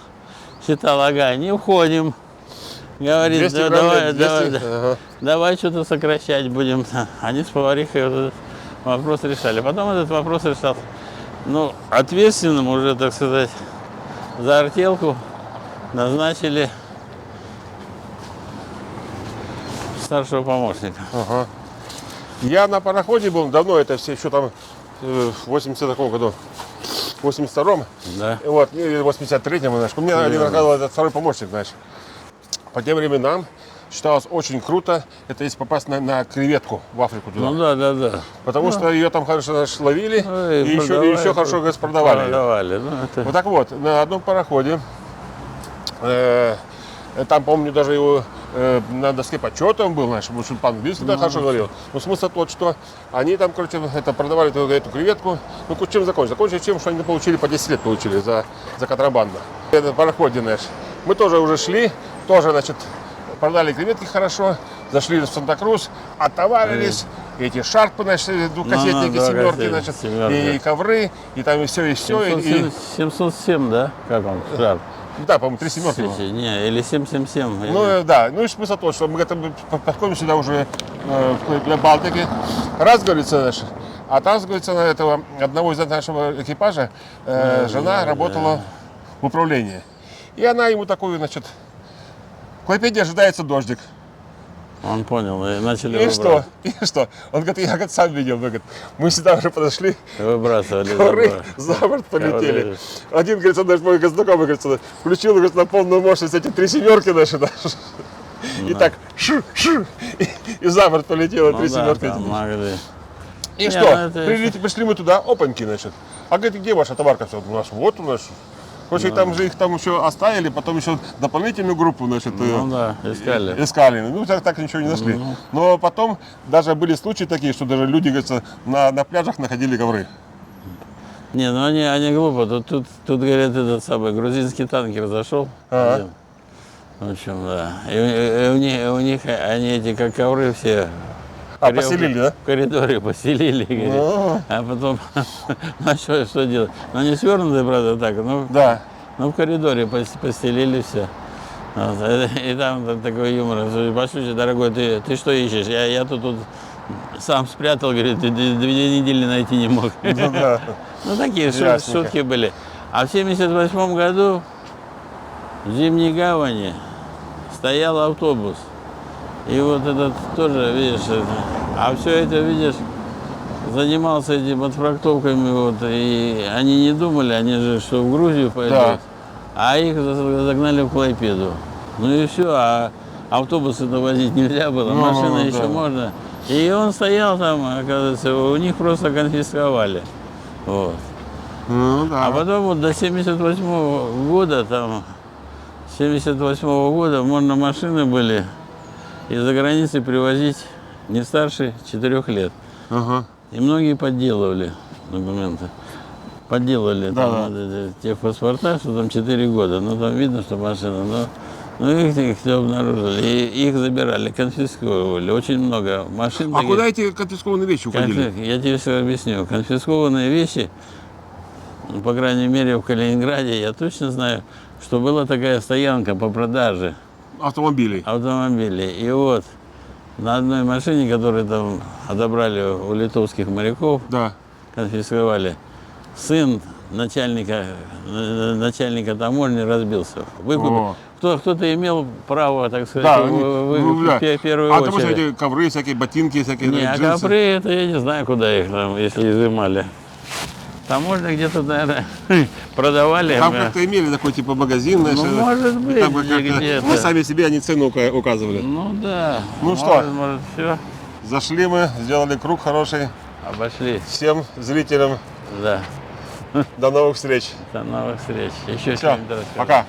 Speaker 2: ага, не уходим. Говорит,
Speaker 3: 200 грамм, 200,
Speaker 2: давай,
Speaker 3: ага.
Speaker 2: давай что-то сокращать будем. Они с поварихой вот этот вопрос решали. Потом этот вопрос решал, ну, ответственным уже, так сказать, за артелку назначили старшего помощника.
Speaker 3: Ага. Я на пароходе был давно, это все еще там в 80 каком году, в 82-м,
Speaker 2: Да.
Speaker 3: вот, или в 83-м, знаешь. У меня один рассказывал, этот второй помощник, знаешь. По тем временам считалось очень круто, это если попасть на креветку в Африку туда.
Speaker 2: Ну да.
Speaker 3: Потому что ее там хорошо знаешь, ловили
Speaker 2: Ну,
Speaker 3: и еще хорошо говорится, продавали.
Speaker 2: Продавали. Ну, это...
Speaker 3: Вот так вот, на одном пароходе, там, помню, даже его на доске почета он был, знаешь, потому что по-английски хорошо говорил. Но смысл тот, что они там, короче, продавали эту креветку. Ну, чем закончили? Закончили тем, что они получили по 10 лет получили за контрабанду. Это пароходе, знаешь. Мы тоже уже шли, тоже, значит, продали креветки хорошо, зашли в Санта-Крус, оттоварились, эти шарпы, значит, двухкассетники,
Speaker 2: да,
Speaker 3: семерки, значит,
Speaker 2: семерки.
Speaker 3: и ковры, и там и все, и все.
Speaker 2: 707, да? Как он? Шарп.
Speaker 3: Да, по-моему, 3 семерки было.
Speaker 2: Не, или 777.
Speaker 3: Ну да, ну и смысл тот, что мы подходим сюда уже в Балтике. Раз, говорится, знаешь, а там, говорится, на этого одного из нашего экипажа жена работала в управлении. И она ему такую, значит, в Клайпеде ожидается дождик.
Speaker 2: Он понял, и начали
Speaker 3: И
Speaker 2: выбрасывать.
Speaker 3: что? Он говорит, я говорит, сам видел. Мы, говорит, мы сюда уже подошли,
Speaker 2: Выбрасывали.
Speaker 3: ковры за борт полетели. Один, говорит, наш мой знакомый, говорит, включил, говорит, на полную мощность эти 3 семерки наши. И так, и за борт полетело 3 семерки. И
Speaker 2: Не,
Speaker 3: что?
Speaker 2: ну это-
Speaker 3: Пришли мы туда, опаньки, значит. А говорит, где ваша товарка? У нас вот у нас. Короче, там же их там еще оставили, потом еще дополнительную группу, значит,
Speaker 2: Ну да, искали.
Speaker 3: искали. Ну, так ничего не нашли. Но потом даже были случаи такие, что даже люди, говорится, на пляжах находили ковры.
Speaker 2: Не, ну они глупо. Тут говорят, этот самый грузинский танкер зашел. Один. В общем, да. И у них они эти как ковры все.
Speaker 3: Поселили, да?
Speaker 2: В коридоре поселили, говорит. А потом, ну что делать? Ну не свернутые, правда, так,
Speaker 3: Да.
Speaker 2: ну в коридоре постелили все. Вот. И там такой юмор. Послушай, дорогой, ты что ищешь? Я тут сам спрятал, говорит, 2 недели найти не мог.
Speaker 3: Ну, да.
Speaker 2: Ну, такие
Speaker 3: Ясненько.
Speaker 2: шутки были. А в 1978 году в Зимней гавани стоял автобус. И вот этот тоже, видишь, а все это, видишь, занимался этими отфрактовками, вот, и они не думали, они же, что в Грузию пойдут,
Speaker 3: Да.
Speaker 2: а их загнали в Клайпеду. Ну и все, а автобусы-то возить нельзя было,
Speaker 3: Ну,
Speaker 2: машины еще
Speaker 3: да.
Speaker 2: можно. И он стоял там, оказывается, у них просто конфисковали. Вот.
Speaker 3: Ну, да.
Speaker 2: А потом вот до 78 года, там, 78 года можно машины были из-за границы привозить не старше 4 лет.
Speaker 3: Ага.
Speaker 2: И многие подделывали документы. Подделывали
Speaker 3: Да,
Speaker 2: там,
Speaker 3: да.
Speaker 2: вот эти техпаспорта, что там 4 года. Ну там видно, что машина, но их все обнаружили. И их забирали, конфисковывали. Очень много машин.
Speaker 3: А
Speaker 2: таких.
Speaker 3: куда эти конфискованные вещи уходили?
Speaker 2: Я тебе все объясню. Конфискованные вещи, ну, по крайней мере, в Калининграде, я точно знаю, что была такая стоянка по продаже
Speaker 3: Автомобилей.
Speaker 2: автомобилей. И вот на одной машине, которую там отобрали у литовских моряков,
Speaker 3: Да.
Speaker 2: конфисковали, сын начальника таможни разбился. Выкупил.
Speaker 3: О.
Speaker 2: Кто-то имел право, так сказать,
Speaker 3: Да,
Speaker 2: выкупить
Speaker 3: да.
Speaker 2: в первую
Speaker 3: А потому что
Speaker 2: очередь.
Speaker 3: эти ковры, всякие ботинки, всякие
Speaker 2: Не, а
Speaker 3: джинсы.
Speaker 2: ковры, это я не знаю, куда их там, если изымали. Таможня где-то, наверное, продавали.
Speaker 3: Там как-то имели такой типа магазин, знаешь,
Speaker 2: Ну, может
Speaker 3: и
Speaker 2: быть,
Speaker 3: там как-то-
Speaker 2: где-то.
Speaker 3: мы сами себе они цену указывали.
Speaker 2: Ну да.
Speaker 3: Ну
Speaker 2: может,
Speaker 3: что?
Speaker 2: Может, все.
Speaker 3: Зашли мы, сделали круг хороший.
Speaker 2: Обошли.
Speaker 3: Всем зрителям
Speaker 2: Да.
Speaker 3: до новых встреч.
Speaker 2: До новых встреч. Еще
Speaker 3: Все,
Speaker 2: что-нибудь расскажу.
Speaker 3: пока.